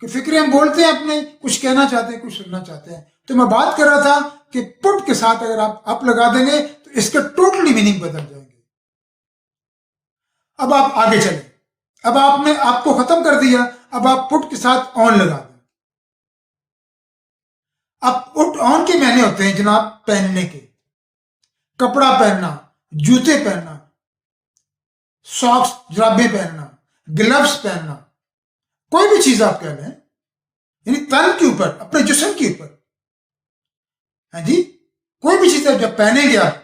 Speaker 1: कि फिक्रे हम बोलते हैं, अपने कुछ कहना चाहते हैं, कुछ सुनना चाहते हैं। तो मैं बात कर रहा था कि पुट के साथ अगर आप अप लगा देंगे तो इसका टोटली मीनिंग बदल जाएंगे। अब आप आगे चलें, अब आपने आपको खत्म कर दिया, अब आप पुट के साथ ऑन लगा दें। अब पुट ऑन के मायने होते हैं जनाब पहनने के, कपड़ा पहनना, जूते पहनना, सॉक्स जुराबें पहनना, ग्लव्स पहनना, कोई भी चीज आप कह लें, यानी तन के ऊपर, अपने जिस्म के ऊपर है जी, कोई भी चीज जब पहनेंगे आप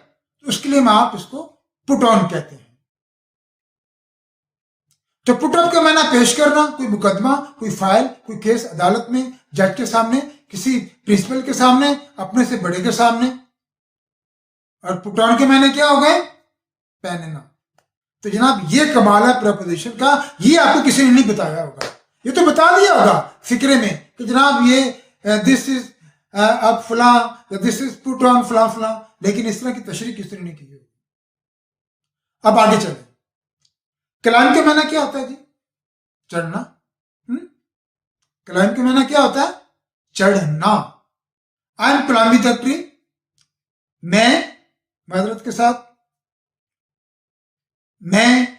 Speaker 1: तो उसके लिए आप इसको पुट ऑन कहते हैं। तो पुट अप का मायना पेश करना, कोई मुकदमा, कोई फाइल, कोई केस अदालत में, जज के सामने, किसी प्रिंसिपल के सामने, अपने से बड़े के सामने। और पुट ऑन के मायने क्या हो गए? पहनना। तो जनाब ये कमाल है प्रपोजिशन का, ये आपको किसी ने नहीं बताया होगा, ये तो बता दिया होगा फिक्रे में कि जनाब ये दिस इज अब फला, दिस इज पुट ऑन फला फला, लेकिन इस तरह की तशरीह किसी ने नहीं की होगी। अब आगे चले, क्लाइम के मायना क्या होता है जी? चढ़ना। क्लाइम के मायना क्या होता है? चढ़ना। I am climbing the tree, मैं माजरत के साथ मैं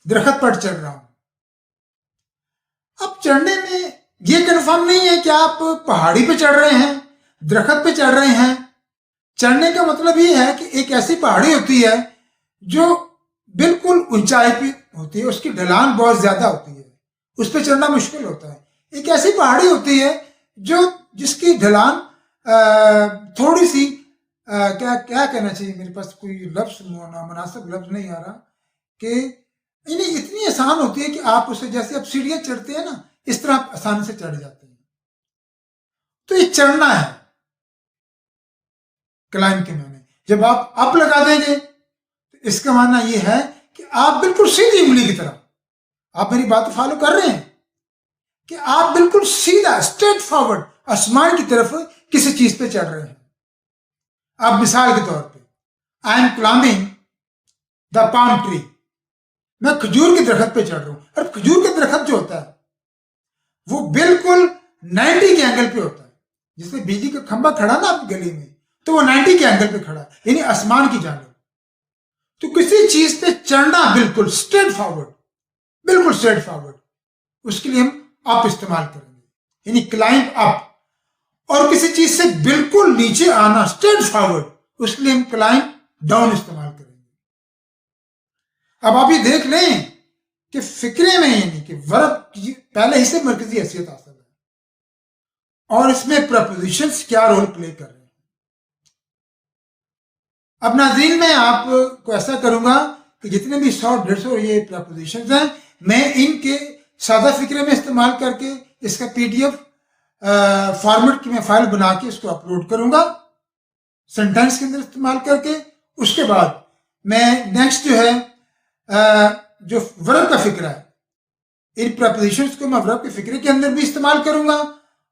Speaker 1: दरख्त पर चढ़ रहा हूं। अब चढ़ने में ये कंफर्म नहीं है कि आप पहाड़ी पे चढ़ रहे हैं, दरख्त पे चढ़ रहे हैं। चढ़ने का मतलब ये है कि एक ऐसी पहाड़ी होती है जो बिल्कुल ऊंचाई पे होती है, उसकी ढलान बहुत ज्यादा होती है, उस पर चढ़ना मुश्किल होता है। एक ऐसी पहाड़ी होती है जो जिसकी ढलान थोड़ी सी क्या क्या कहना चाहिए, मेरे पास कोई लफ्ज मुनासिब लफ्ज नहीं आ रहा, कि इन्हें इतनी आसान होती है कि आप उसे, जैसे आप सीढ़ियां चढ़ते हैं ना, इस तरह आप आसानी से चढ़ जाते हैं। तो ये चढ़ना है क्लाइंब के माने। जब आप अप लगा देंगे तो इसका माना ये है कि आप बिल्कुल सीधी उंगली की तरह, आप मेरी बात फॉलो कर रहे हैं, कि आप बिल्कुल सीधा स्ट्रेट फॉरवर्ड आसमान की तरफ किसी चीज पे चढ़ रहे हैं। अब मिसाल के तौर पे, I am climbing the palm tree, मैं खजूर के दरख्त पे चढ़ रहा हूं। और खजूर के दरख्त जो होता है वो बिल्कुल 90 के एंगल पे होता है। जिसमें बिजली का खंभा खड़ा ना आपकी गली में, तो वो 90 के एंगल पे खड़ा, यानी आसमान की जानब। तो किसी चीज पे चढ़ना बिल्कुल स्ट्रेट फॉरवर्ड, बिल्कुल स्ट्रेट फॉरवर्ड, उसके लिए हम अप इस्तेमाल करेंगे, यानी क्लाइंब अप। और किसी चीज से बिल्कुल नीचे आना स्ट्रेट फॉरवर्ड, उसके लिए हम क्लाइंब डाउन इस्तेमाल करेंगे। अब आप ये देख लें कि फिक्रे में, यानी कि वर्ब की पहले ही से मरकजी हैसियत हासिल है, और इसमें प्रपोजिशंस क्या रोल प्ले कर रहे हैं। अब नाज़रीन, मैं आपको ऐसा करूंगा कि जितने भी 100-150 ये प्रपोजिशंस हैं, मैं इनके सादा फिक्रे में इस्तेमाल करके इसका पीडीएफ फॉर्मेट की मैं फाइल बना के इसको अपलोड करूंगा सेंटेंस के अंदर इस्तेमाल करके। उसके बाद मैं नेक्स्ट जो है जो वर्ब का फिक्रा है, इन प्रपोजिशंस को मैं वर्ब के फिक्रे के अंदर भी इस्तेमाल करूंगा,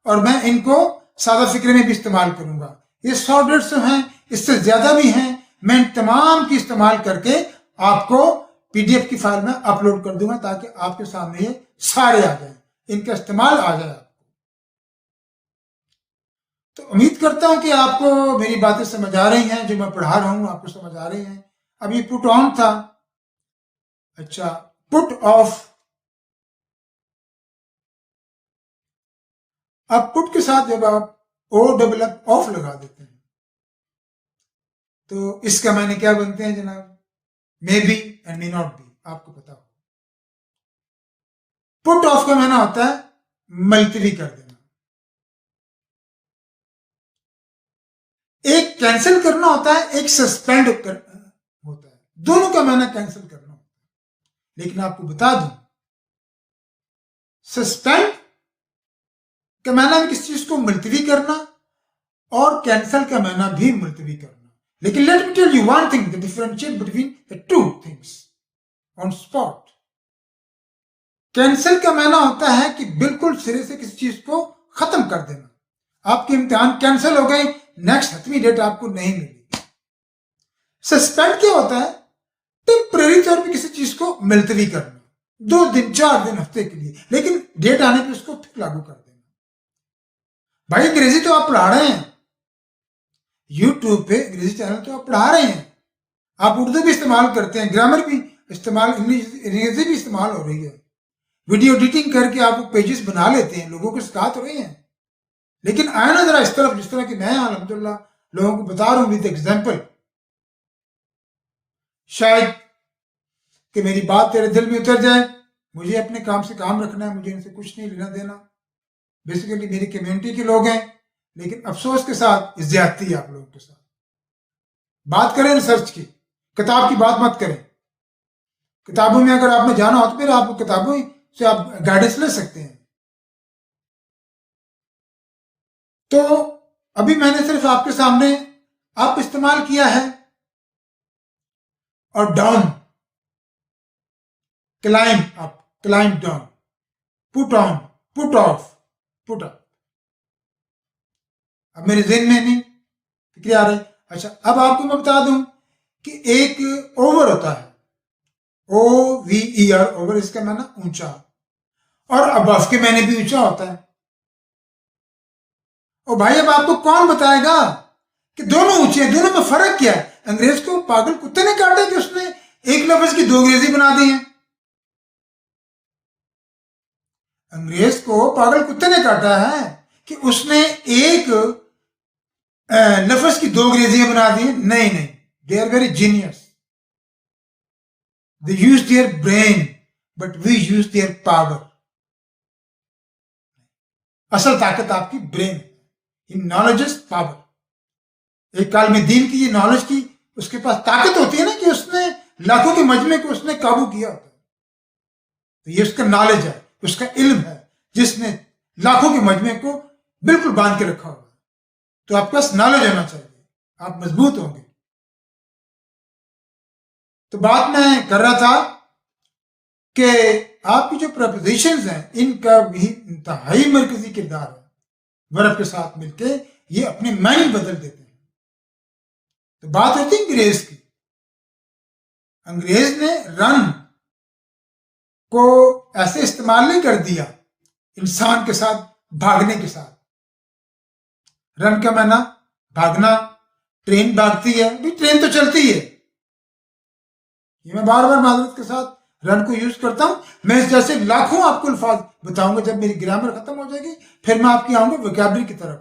Speaker 1: और मैं इनको सादा फिक्रे में भी इस्तेमाल करूंगा। ये 100-150 हैं, इससे ज्यादा भी हैं। मैं इन तमाम की इस्तेमाल करके आपको पीडीएफ की फाइल में अपलोड कर दूंगा, ताकि आपके सामने ये सारे आ जाए, इनका इस्तेमाल आ जाए। तो उम्मीद करता हूं कि आपको मेरी बातें समझ आ रही हैं, जो मैं पढ़ा रहा हूं आपको समझ आ रही हैं। अब ये पुट ऑन था, अच्छा पुट ऑफ। अब पुट के साथ जब आप ऑफ लगा देते हैं तो इसका माने क्या बनते हैं जनाब? May be and may not be, आपको पता हो। पुट ऑफ का माना होता है मुलतवी कर देना, एक कैंसिल करना होता है, एक सस्पेंड होता है। दोनों का माना कैंसिल करना होता है। लेकिन आपको बता दूं, सस्पेंड का माना किसी चीज को मुलतवी करना, और कैंसिल का माना भी मुलतवी करना। लेकिन let me tell you one thing, the differentiate between the two things on spot. Cancel का माना होता है कि बिल्कुल सिरे से किसी चीज को खत्म कर देना। आपके इम्तिहान कैंसिल हो गए, नेक्स्ट हतमी डेट आपको नहीं मिली। सस्पेंड क्या होता है? टेम्परेरी तौर पे किसी चीज को मुलतवी करना, 2 दिन 4 दिन हफ्ते के लिए, लेकिन डेट आने पे उसको फिर लागू कर देना। भाई अंग्रेजी तो आप पढ़ा रहे हैं, यूट्यूब पे अंग्रेजी चैनल तो आप पढ़ा रहे हैं, आप उर्दू भी इस्तेमाल करते हैं, ग्रामर भी इस्तेमाल, अंग्रेजी भी इस्तेमाल हो रही है, वीडियो एडिटिंग करके आप पेजेस बना लेते हैं, लोगों को सिखा तो रहे हैं। लेकिन आए ना जरा इस तरफ, जिस तरह की मैं अल्हम्दुलिल्लाह लोगों को बता रहा हूं विद एग्जाम्पल। शायद कि मेरी बात तेरे दिल में उतर जाए। मुझे अपने काम से काम रखना है, मुझे इनसे कुछ नहीं लेना देना। बेसिकली मेरी कम्युनिटी के लोग हैं, लेकिन अफसोस के साथ ज्यादती है आप लोगों के साथ। बात करें रिसर्च की, किताब की बात मत करें। किताबों में अगर आपने जाना हो तो फिर आप किताबों से आप गाइडेंस ले सकते हैं। तो अभी मैंने सिर्फ आपके सामने अप इस्तेमाल किया है, और down, climb up, climb down, put on, put off, put up. अब मेरे जेहन में नहीं फिक्र आ रही। अच्छा, अब आपको मैं बता दूं कि एक ओवर होता है, OVER, ओवर, इसका माना ऊंचा, और अबव के मैंने भी ऊंचा होता है। और भाई अब आपको कौन बताएगा कि दोनों ऊंचे हैं, दोनों में फर्क क्या है? अंग्रेज को पागल कुत्ते ने काटा कि उसने एक लफ्ज की 2 अंग्रेजी बना दी है। अंग्रेज को पागल कुत्ते ने काटा है कि उसने एक लफ्ज की 2 अंग्रेजियां बना दी। नहीं नहीं, they are very genius, they use their brain, but we use their power. असल ताकत आपकी brain, in knowledge is power. एक काल में दीन की, ये नॉलेज की उसके पास ताकत होती है ना कि उसने लाखों के मजमे को उसने काबू किया होता है। तो ये उसका नॉलेज है, उसका इल्म है, जिसने लाखों के मजमे को बिल्कुल बांध के रखा होगा। तो आपके पास नॉलेज होना चाहिए, आप मजबूत होंगे। तो बात मैं कर रहा था कि आपकी जो प्रपोजिशंस हैं इनका भी इंतहाई मरकजी किरदार है। वर्ब के साथ मिलके ये अपने मायने बदल देते हैं। तो बात होती है अंग्रेज की। अंग्रेज ने रन को ऐसे इस्तेमाल नहीं कर दिया इंसान के साथ भागने के साथ। रन का माना भागना, ट्रेन भागती है भी, ट्रेन तो चलती है। ये मैं बार बार माजरत के साथ रन को यूज करता हूं। मैं इस जैसे लाखों आपको अल्फाज बताऊंगा। जब मेरी ग्रामर खत्म हो जाएगी फिर मैं आपकी आऊंगा वोकैबुलरी की तरफ।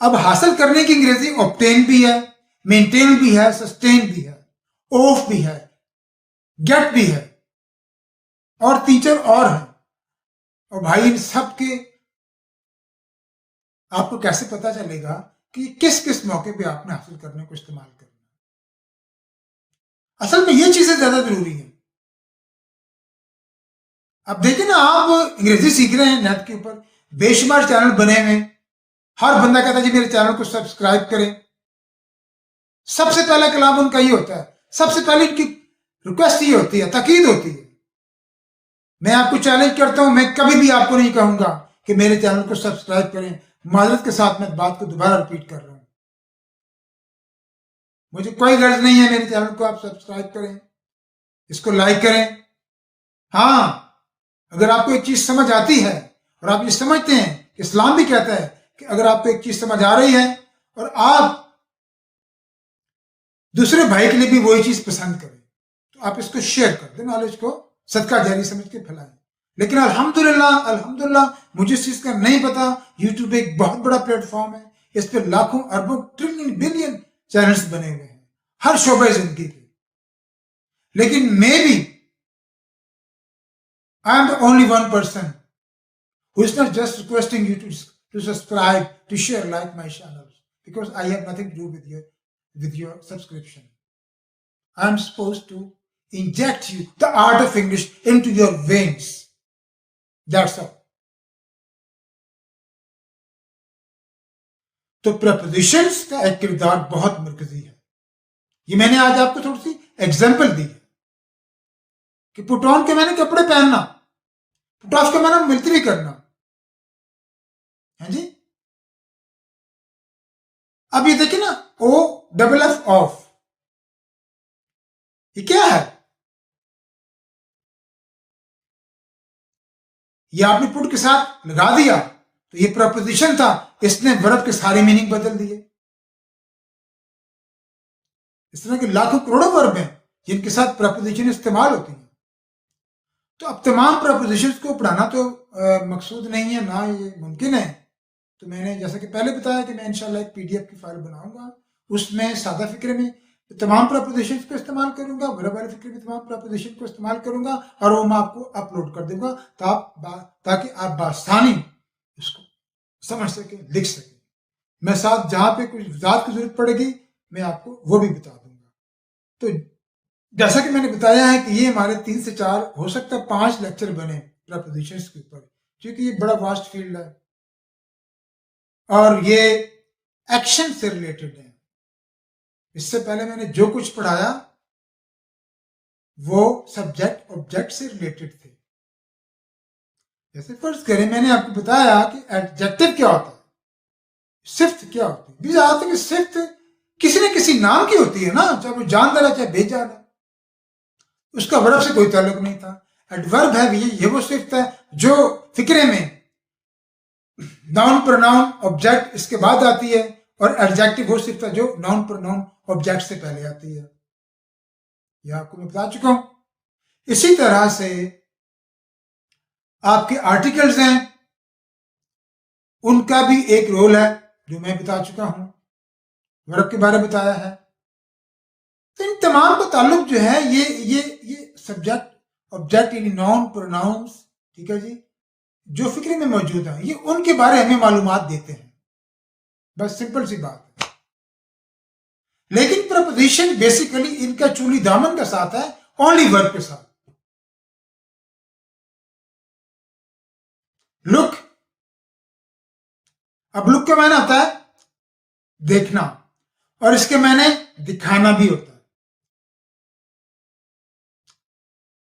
Speaker 1: अब हासिल करने की अंग्रेजी ऑब्टेन भी है, मेंटेन भी है, सस्टेन भी है, ऑफ भी है, गेट भी है, और टीचर और है। और भाई इन सब के आपको कैसे पता चलेगा कि किस किस मौके पे आपने हासिल करने को इस्तेमाल करना। असल में ये चीजें ज्यादा जरूरी है। अब देखिए ना, आप अंग्रेजी सीख रहे हैं नेट के ऊपर, बेशुमार चैनल बने हुए। हर बंदा कहता है जी मेरे चैनल को सब्सक्राइब करें। सबसे पहला कलाम उनका ये होता है, सबसे पहले इनकी रिक्वेस्ट ये होती है, ताकीद होती है। मैं आपको चैलेंज करता हूं, मैं कभी भी आपको नहीं कहूंगा कि मेरे चैनल को सब्सक्राइब करें। माजरत के साथ मैं बात को दोबारा रिपीट कर रहा हूं। मुझे कोई गर्ज नहीं है मेरे चैनल को आप सब्सक्राइब करें, इसको लाइक करें। हाँ, अगर आपको एक चीज समझ आती है और आप ये समझते हैं, इस्लाम भी कहता है कि अगर आपको एक चीज समझ आ रही है और आप दूसरे भाई के लिए भी वही चीज पसंद करें, तो आप इसको शेयर कर दें, नॉलेज को सदका जारी समझ के फैलाएं। लेकिन अल्हम्दुलिल्लाह अल्हम्दुलिल्लाह मुझे इस चीज का नहीं पता। यूट्यूब एक बहुत बड़ा प्लेटफॉर्म है, इस पर लाखों अरबों ट्रिलियन बिलियन चैनल्स बने हुए हैं, हर शोबे जिंदगी के। लेकिन मैं भी I am the only one person who is not just requesting you to subscribe, to share, like my channels, because I have nothing to do with your subscription. I am supposed to inject you the art of English into your veins. That's all. तो propositions का एक किरदार बहुत मरकजी है। ये मैंने आज आपको थोड़ी सी एग्जाम्पल दी है कि पुट ऑन के मैंने कपड़े पहनना, पुट ऑफ के मैंने मिलिट्री करना है जी। अब ये देखिए ना, ओ डबल एफ ऑफ, ये क्या है? ये आपने पुट के साथ लगा दिया तो ये प्रपोजिशन था, इसने वर्ब के सारे मीनिंग बदल दिए। इस तरह के लाखों करोड़ों वर्ब हैं जिनके साथ प्रपोजिशन इस्तेमाल होती है। तो अब तमाम प्रपोजिशंस को पढ़ाना तो मकसूद नहीं है, ना ये मुमकिन है। तो मैंने जैसा कि पहले बताया कि मैं इंशाल्लाह एक पीडीएफ की फाइल बनाऊंगा, उसमें सादा फिक्र में तमाम प्रपोजिशंस को इस्तेमाल करूंगा, वर्ब वाले फिक्र में तमाम प्रपोजिशन को इस्तेमाल करूंगा और वो मैं आपको अपलोड कर दूंगा ताकि आप बासानी इसको समझ सके, लिख सके। मैं साथ जहां पे कुछ वजाहत की जरूरत पड़ेगी मैं आपको वो भी बता दूंगा। तो जैसा कि मैंने बताया है कि ये हमारे 3 से 4 हो सकता है 5 लेक्चर बने प्रपोजिशंस के ऊपर, क्योंकि ये बड़ा वास्ट फील्ड है और ये एक्शन से रिलेटेड है। इससे पहले मैंने जो कुछ पढ़ाया वो सब्जेक्ट ऑब्जेक्ट से रिलेटेड थे। जैसे फर्ज करें मैंने आपको बताया कि एडजेक्टिव क्या होता है, सिफ्त क्या होती है। ज्यादातर कि सिफ्त किसी न किसी नाम की होती है ना, चाहे वो जानदार है चाहे बेजान है, उसका वर्ब से कोई ताल्लुक नहीं था। एडवर्ब है ये वो सिफ्त है जो फिक्रे में नाउन प्रोनाउन ऑब्जेक्ट इसके बाद आती है, और एडजेक्टिव वो सिफ्त है जो नाउन प्रोनाउन ऑब्जेक्ट से पहले आती है। यह आपको मैं बता चुका हूं। इसी तरह से आपके आर्टिकल्स हैं, उनका भी एक रोल है जो मैं बता चुका हूं, वर्ब के बारे में बताया है। तो इन तमाम का ताल्लुक जो है ये सब्जेक्ट ऑब्जेक्ट यानी नाउन प्रोनाउंस, ठीक है जी, जो फिक्रे में मौजूद है ये उनके बारे में हमें मालूमात देते हैं। बस सिंपल सी बात है। लेकिन प्रपोजिशन बेसिकली इनका चूली दामन का साथ है, ओनली वर्ब के साथ। लुक, अब लुक का मायने होता है देखना, और इसके मायने दिखाना भी होता है।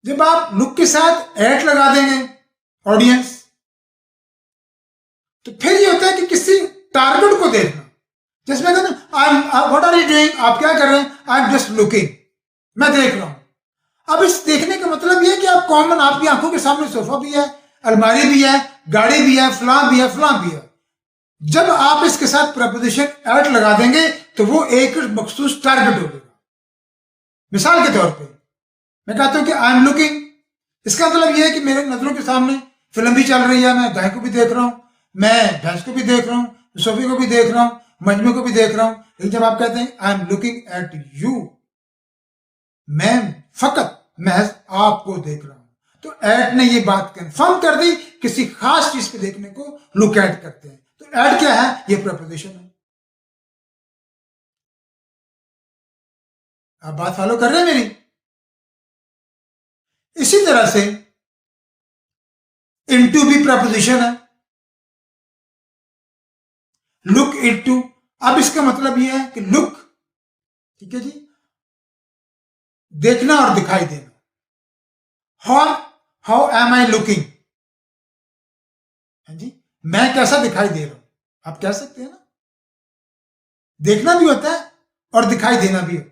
Speaker 1: जब आप लुक के साथ एट लगा देंगे ऑडियंस, तो फिर ये होता है कि किसी टारगेट को देखना। जिसमें कहते हैं I am, what are you doing, आप क्या कर रहे हैं, आई एम जस्ट लुकिंग, मैं देख रहा हूं। अब इस देखने का मतलब ये है कि आप कॉमन, आपकी आंखों के सामने सोफा भी है, अलमारी भी है, गाड़ी भी है, फलां भी है, फलां भी है। जब आप इसके साथ प्रपोजिशन एट लगा देंगे तो वो एक मखसूस टारगेट हो जाएगा। मिसाल के तौर पे मैं कहता हूं कि आई एम लुकिंग, इसका मतलब यह है कि मेरे नजरों के सामने फिल्म भी चल रही है, मैं गाय को भी देख रहा हूं, मैं भैंस को भी देख रहा हूं, सोफे को भी देख रहा हूं, मजमे को भी देख रहा हूं। लेकिन जब आप कहते हैं I am looking at you, मैं फकत महज आपको देख रहा हूं, तो एट ने ये बात कंफर्म कर दी, किसी खास चीज पे देखने को लुक एट करते हैं। तो एट क्या है, ये प्रपोजिशन है। आप बात फॉलो कर रहे हैं मेरी? इसी तरह से इनटू भी प्रपोजिशन है, लुक इनटू। अब इसका मतलब यह है कि लुक, ठीक है जी, देखना और दिखाई देना। हाउ एम आई लुकिंग, हाँ जी, मैं कैसा दिखाई दे रहा हूं, आप कह सकते हैं ना। देखना भी होता है और दिखाई देना भी होता है,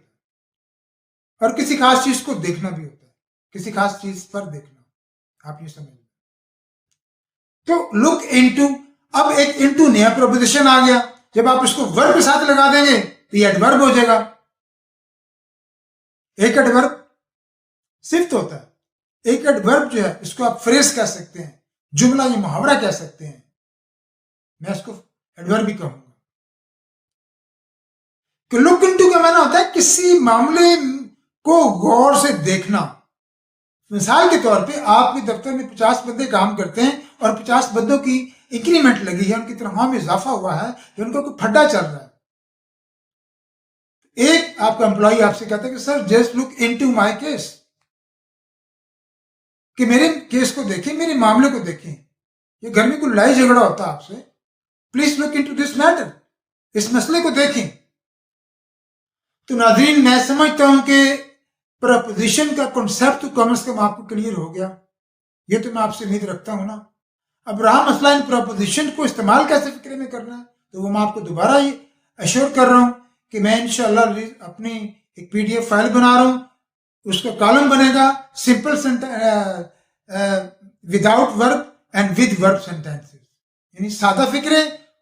Speaker 1: और किसी खास चीज को देखना भी होता है, किसी खास चीज पर देखना, आप ये समझ। तो लुक इनटू, अब एक इनटू नया प्रोपोजिशन आ गया, जब आप इसको वर्ब के साथ लगा देंगे तो ये एडवर्ब हो जाएगा। एक एडवर्ब सिफ्त होता है, एक एडवर्ब जो है इसको आप फ्रेज कह सकते हैं, जुमला या मुहावरा कह सकते हैं, मैं इसको एडवर्ब भी कहूंगा। कि लुक इनटू का माना होता है किसी मामले को गौर से देखना। मिसाल के तौर पे आपके दफ्तर में 50 बंदे काम करते हैं और 50 बंदों की इंक्रीमेंट लगी है, उनकी तनख्वाह में इजाफा हुआ है, या उनका कोई फड्डा चल रहा है। एक आपका एम्प्लॉय आपसे कहता है कि sir just look into my case, कि मेरे केस को देखें, मेरे मामले को देखें, ये घर में कोई लड़ाई झगड़ा होता है आपसे, please look into this matter, इस मसले को देखें। तो नाज़रीन, मैं समझता हूं कि प्रपोजिशन का कॉन्सेप्ट तो कम से कम आपको क्लियर हो गया, ये तो मैं आपसे उम्मीद रखता हूं ना। अब रहा मसला इन प्रपोजिशन को इस्तेमाल कैसे फिक्रे में करना है, तो वो मैं आपको दोबारा ही अश्योर कर रहा हूं कि मैं इंशाल्लाह अपनी एक PDF फाइल बना रहा हूं, उसका कॉलम बनेगा simple without verb and with verb sentences, यानी सादा फिक्रे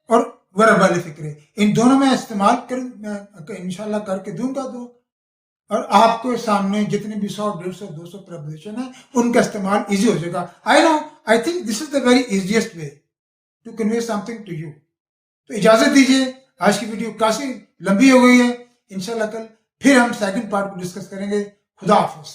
Speaker 1: और वर्ब वाले फिक्रे, इन दोनों में इस्तेमाल कर इंशाल्लाह करके दूंगा। तो और आपके सामने जितने भी 100, 150, 200 प्रपोजिशन है, उनका इस्तेमाल इजी हो जाएगा। I know, I think this is the very easiest way to convey something to you. तो इजाजत दीजिए, आज की वीडियो काफी लंबी हो गई है, इंशाल्लाह कल फिर हम सेकंड पार्ट को डिस्कस करेंगे। खुदा हाफिज।